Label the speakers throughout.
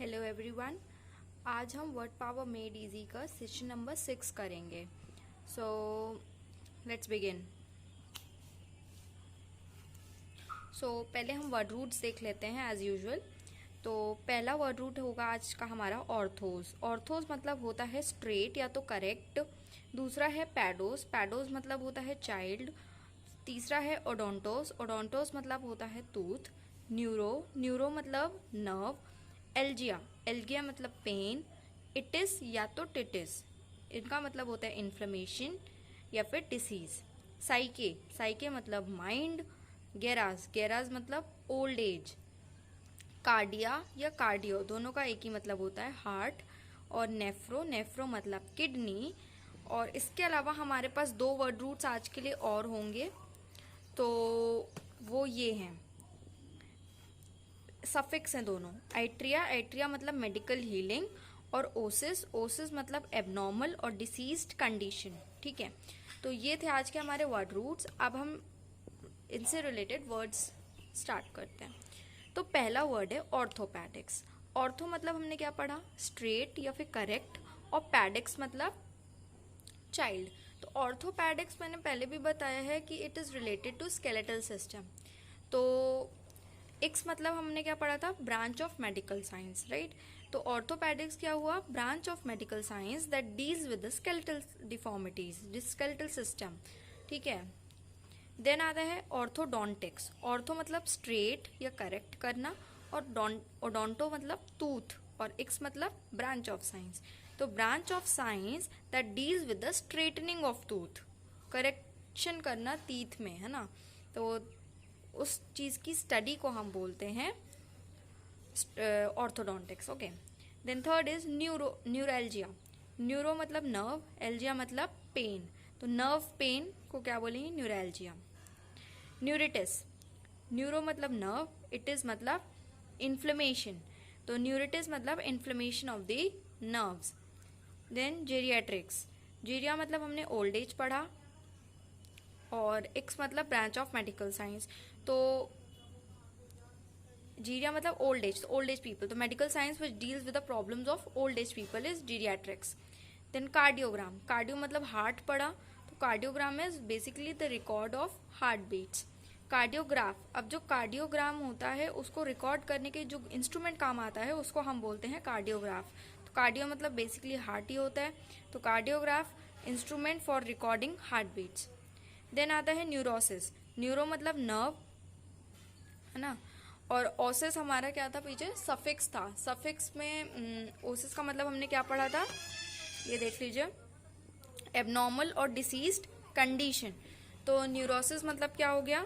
Speaker 1: Hello everyone. आज हम word power made easy का सेशन नंबर 6 करेंगे। So let's begin. पहले हम वर्ड रूट्स देख लेते हैं एज यूजुअल। तो पहला वर्ड रूट होगा आज का हमारा ऑर्थोस। ऑर्थोस मतलब होता है स्ट्रेट या तो करेक्ट। दूसरा है पैडोस। पैडोस मतलब होता है चाइल्ड। तीसरा है ओडोंटोस। ओडोंटोस मतलब होता है टूथ। न्यूरो। न्यूरो मतलब नर्व। एल्जिया। एल्गिया मतलब पेन। इटिस या तो टिटिस, इनका मतलब होता है इन्फ्लेमेशन या फिर डिसीज। साइके। साइके मतलब माइंड। गेराज। गेराज मतलब ओल्ड एज। कार्डिया या कार्डियो, दोनों का एक ही मतलब होता है हार्ट। और नेफ्रो। नेफ्रो मतलब किडनी। और इसके अलावा हमारे पास दो वर्ड रूट्स आज के लिए और होंगे, तो वो ये हैं, सफिक्स हैं दोनों। आइट्रिया। आइट्रिया मतलब मेडिकल हीलिंग। और ओसिस। ओसिस मतलब एबनॉर्मल और डिसीज्ड कंडीशन। ठीक है, तो ये थे आज के हमारे वर्ड रूट्स। अब हम इनसे रिलेटेड वर्ड्स स्टार्ट करते हैं। तो पहला वर्ड है ऑर्थोपैडिक्स। ऑर्थो मतलब हमने क्या पढ़ा, स्ट्रेट या फिर करेक्ट। और पैडिक्स मतलब चाइल्ड। तो ऑर्थोपैडिक्स मैंने पहले भी बताया है कि it is related to skeletal system. तो एक्स मतलब हमने क्या पढ़ा था, branch of medical science, right. तो ऑर्थोपैडिक्स क्या हुआ, branch of medical science that deals with the skeletal deformities, skeletal system. ठीक है, देन आता है ऑर्थोडोंटिक्स। ऑर्थो मतलब स्ट्रेट या करेक्ट करना, और ओडोंटो मतलब टूथ, और एक्स मतलब ब्रांच ऑफ साइंस। तो branch of science that deals with the straightening of tooth, correction करना टीथ में, है ना। तो उस चीज की स्टडी को हम बोलते हैं orthodontics. Okay, then third is neuralgia. Neuro मतलब नर्व, एल्जिया मतलब पेन। तो नर्व पेन को क्या बोलेंगे, न्यूरोएल्जिया। न्यूरिटिस। न्यूरो मतलब नर्व, इटिस मतलब इन्फ्लेमेशन। तो न्यूरिटिस मतलब inflammation of the nerves. Then geriatrics. Geria मतलब हमने ओल्ड एज पढ़ा, और एक्स मतलब ब्रांच ऑफ मेडिकल साइंस। तो जीरिया मतलब old age, old age people. तो medical science which deals with the problems of old age people is geriatrics. Then cardiogram. Cardio मतलब heart पढ़ा, तो cardiogram is basically the record of heart beats. Cardiograph, अब जो cardiogram होता है उसको record करने के जो इंस्ट्रूमेंट काम आता है उसको हम बोलते हैं कार्डियोग्राफ। तो कार्डियो मतलब बेसिकली हार्ट ही होता है, तो cardiograph instrument for recording heart beats. Then आता है न्यूरोसिस। न्यूरो मतलब नर्व, है ना। और ओसिस हमारा क्या था पीछे, सफिक्स था। सफिक्स में ओसिस का मतलब हमने क्या पढ़ा था, ये देख लीजिए, एबनॉर्मल और डिसीज्ड कंडीशन। तो न्यूरोसिस मतलब क्या हो गया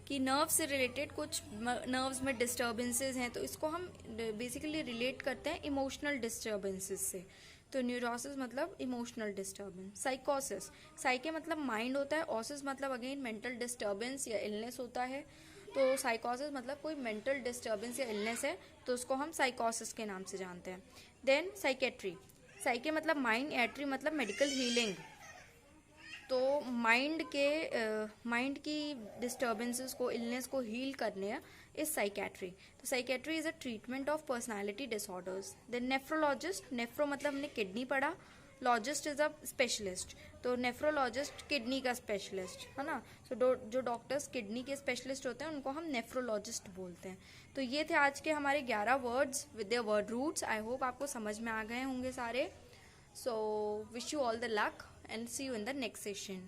Speaker 1: कि नर्व से रिलेटेड कुछ नर्व्स में डिस्टर्बेंसेस हैं, तो इसको हम बेसिकली रिलेट करते हैं इमोशनल डिस्टर्बेंसेस से। तो न्यूरोसिस मतलब इमोशनल डिस्टर्बेंस। साइकोसिस, साइके मतलब माइंड होता है, ओसिस मतलब अगेन मेंटल डिस्टर्बेंस या इलनेस होता है। तो साइकोसिस मतलब कोई मेंटल डिस्टर्बेंस या इलनेस है, तो उसको हम साइकोसिस के नाम से जानते हैं। Then psychiatry. साइके मतलब माइंड, एट्री मतलब मेडिकल हीलिंग। तो माइंड की डिस्टर्बेंसेस को, इलनेस को हील करने इज साइकेट्री। तो psychiatry is a treatment of personality disorders. Then nephrologist. Nephro मतलब हमने किडनी पढ़ा, लॉजिस्ट इज अ स्पेशलिस्ट। तो नेफ्रोलॉजिस्ट किडनी का स्पेशलिस्ट, है ना। तो जो डॉक्टर्स किडनी के स्पेशलिस्ट होते हैं उनको हम नेफ्रोलॉजिस्ट बोलते हैं। तो ये थे आज के हमारे 11 words with their word roots. I hope आपको समझ में आ गए होंगे सारे। So wish you all the luck and see you in the next session.